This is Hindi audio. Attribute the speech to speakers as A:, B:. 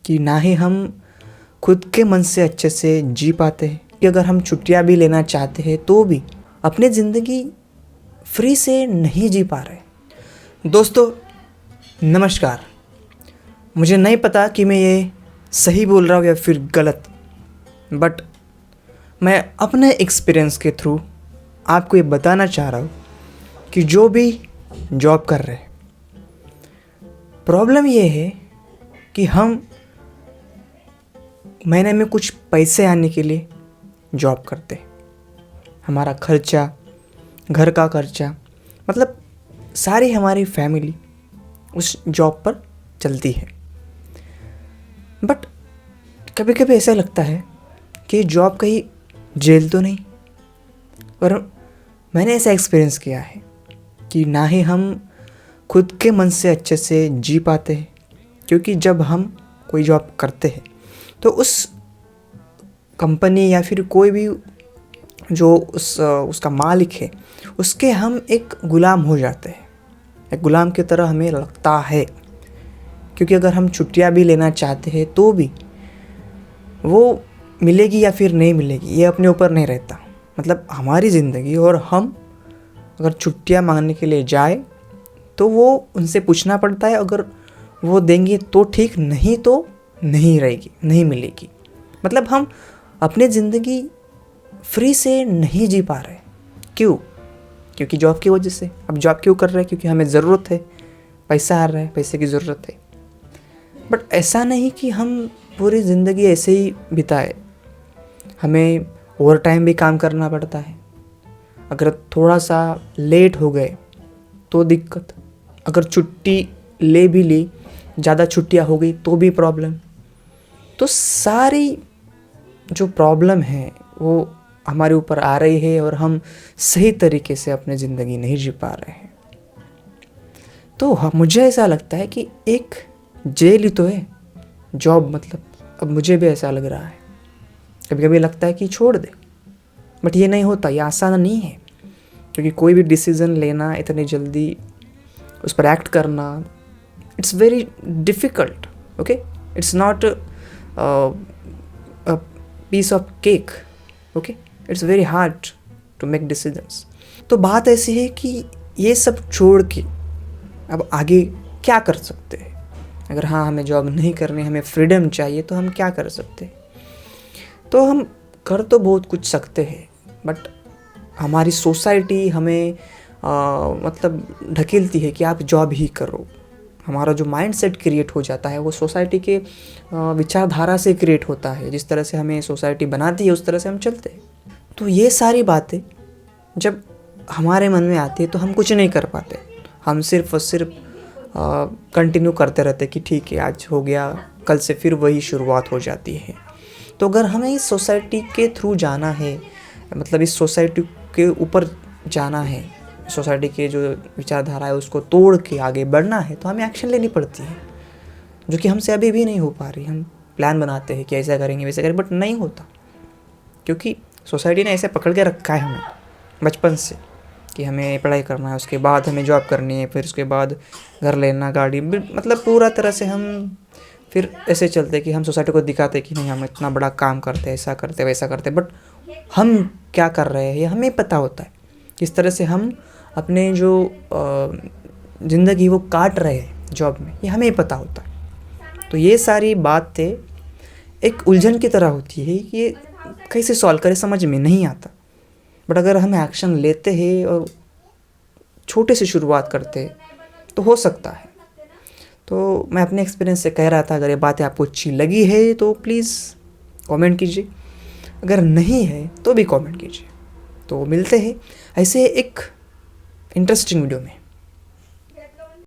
A: कि ना ही हम खुद के मन से अच्छे से जी पाते हैं कि अगर हम छुट्टियां भी लेना चाहते हैं तो भी अपनी ज़िंदगी फ्री से नहीं जी पा रहे। दोस्तों नमस्कार। मुझे नहीं पता कि मैं ये सही बोल रहा हूँ या फिर गलत, बट मैं अपने एक्सपीरियंस के थ्रू आपको ये बताना चाह रहा हूँ कि जो भी जॉब कर रहे हैं, प्रॉब्लम ये है कि हम महीने में कुछ पैसे आने के लिए जॉब करते हैं। हमारा खर्चा, घर का खर्चा, मतलब सारी हमारी फैमिली उस जॉब पर चलती है। बट कभी कभी ऐसा लगता है कि जॉब कहीं जेल तो नहीं। और मैंने ऐसा एक्सपीरियंस किया है कि ना ही हम खुद के मन से अच्छे से जी पाते हैं, क्योंकि जब हम कोई जॉब करते हैं तो उस कंपनी या फिर कोई भी जो उसका मालिक है उसके हम एक गुलाम हो जाते हैं। एक गुलाम की तरह हमें लगता है, क्योंकि अगर हम छुट्टियां भी लेना चाहते हैं तो भी वो मिलेगी या फिर नहीं मिलेगी ये अपने ऊपर नहीं रहता। मतलब हमारी ज़िंदगी, और हम अगर छुट्टियां मांगने के लिए जाए तो वो उनसे पूछना पड़ता है। अगर वो देंगे तो ठीक, नहीं तो नहीं रहेगी, नहीं मिलेगी। मतलब हम अपनी ज़िंदगी फ्री से नहीं जी पा रहे। क्यों? क्योंकि जॉब की वजह से। अब जॉब क्यों कर रहे हैं? क्योंकि हमें ज़रूरत है, पैसा आ रहा है, पैसे की ज़रूरत है। बट ऐसा नहीं कि हम पूरी ज़िंदगी ऐसे ही बिताए। हमें ओवर टाइम भी काम करना पड़ता है। अगर थोड़ा सा लेट हो गए तो दिक्कत, अगर छुट्टी ले भी ली, ज़्यादा छुट्टियाँ हो गई तो भी प्रॉब्लम। तो सारी जो प्रॉब्लम है वो हमारे ऊपर आ रही है और हम सही तरीके से अपनी ज़िंदगी नहीं जी पा रहे हैं। तो मुझे ऐसा लगता है कि एक जेल ही तो है जॉब। मतलब अब मुझे भी ऐसा लग रहा है, कभी कभी लगता है कि छोड़ दे, बट ये नहीं होता। ये आसान नहीं है, क्योंकि कोई भी डिसीज़न लेना, इतनी जल्दी उस पर एक्ट करना, it's very difficult. Okay, it's not a piece of cake. Okay, it's very hard to make decisions. तो बात ऐसी है कि ये सब छोड़ के अब आगे क्या कर सकते हैं? अगर हाँ हमें जॉब नहीं करनी, हमें फ्रीडम चाहिए, तो हम क्या कर सकते हैं? तो हम कर तो बहुत कुछ सकते हैं, बट हमारी सोसाइटी हमें मतलब ढकेलती है कि आप जॉब ही करो। हमारा जो माइंडसेट क्रिएट हो जाता है वो सोसाइटी के विचारधारा से क्रिएट होता है। जिस तरह से हमें सोसाइटी बनाती है उस तरह से हम चलते हैं। तो ये सारी बातें जब हमारे मन में आती है तो हम कुछ नहीं कर पाते। हम सिर्फ और सिर्फ कंटिन्यू करते रहते कि ठीक है, आज हो गया, कल से फिर वही शुरुआत हो जाती है। तो अगर हमें इस सोसाइटी के थ्रू जाना है, मतलब इस सोसाइटी के ऊपर जाना है, सोसाइटी के जो विचारधारा है उसको तोड़ के आगे बढ़ना है, तो हमें एक्शन लेनी पड़ती है, जो कि हमसे अभी भी नहीं हो पा रही। हम प्लान बनाते हैं कि ऐसा करेंगे वैसा करेंगे, बट नहीं होता, क्योंकि सोसाइटी ने ऐसे पकड़ के रखा है हमें बचपन से कि हमें पढ़ाई करना है, उसके बाद हमें जॉब करनी है, फिर उसके बाद घर लेना, गाड़ी। मतलब पूरा तरह से हम फिर ऐसे चलते कि हम सोसाइटी को दिखाते कि नहीं हम इतना बड़ा काम करते, ऐसा करते, वैसा करते, बट हम क्या कर रहे हैं ये हमें पता होता है। किस तरह से हम अपने जो ज़िंदगी वो काट रहे हैं जॉब में, ये हमें पता होता है। तो ये सारी बातें एक उलझन की तरह होती है कि ये कैसे सॉल्व करें, समझ में नहीं आता। बट अगर हम एक्शन लेते हैं और छोटे से शुरुआत करते हैं तो हो सकता है। तो मैं अपने एक्सपीरियंस से कह रहा था, अगर ये बातें आपको अच्छी लगी है तो प्लीज़ कमेंट कीजिए, अगर नहीं है तो भी कमेंट कीजिए। तो मिलते हैं ऐसे एक इंटरेस्टिंग वीडियो में।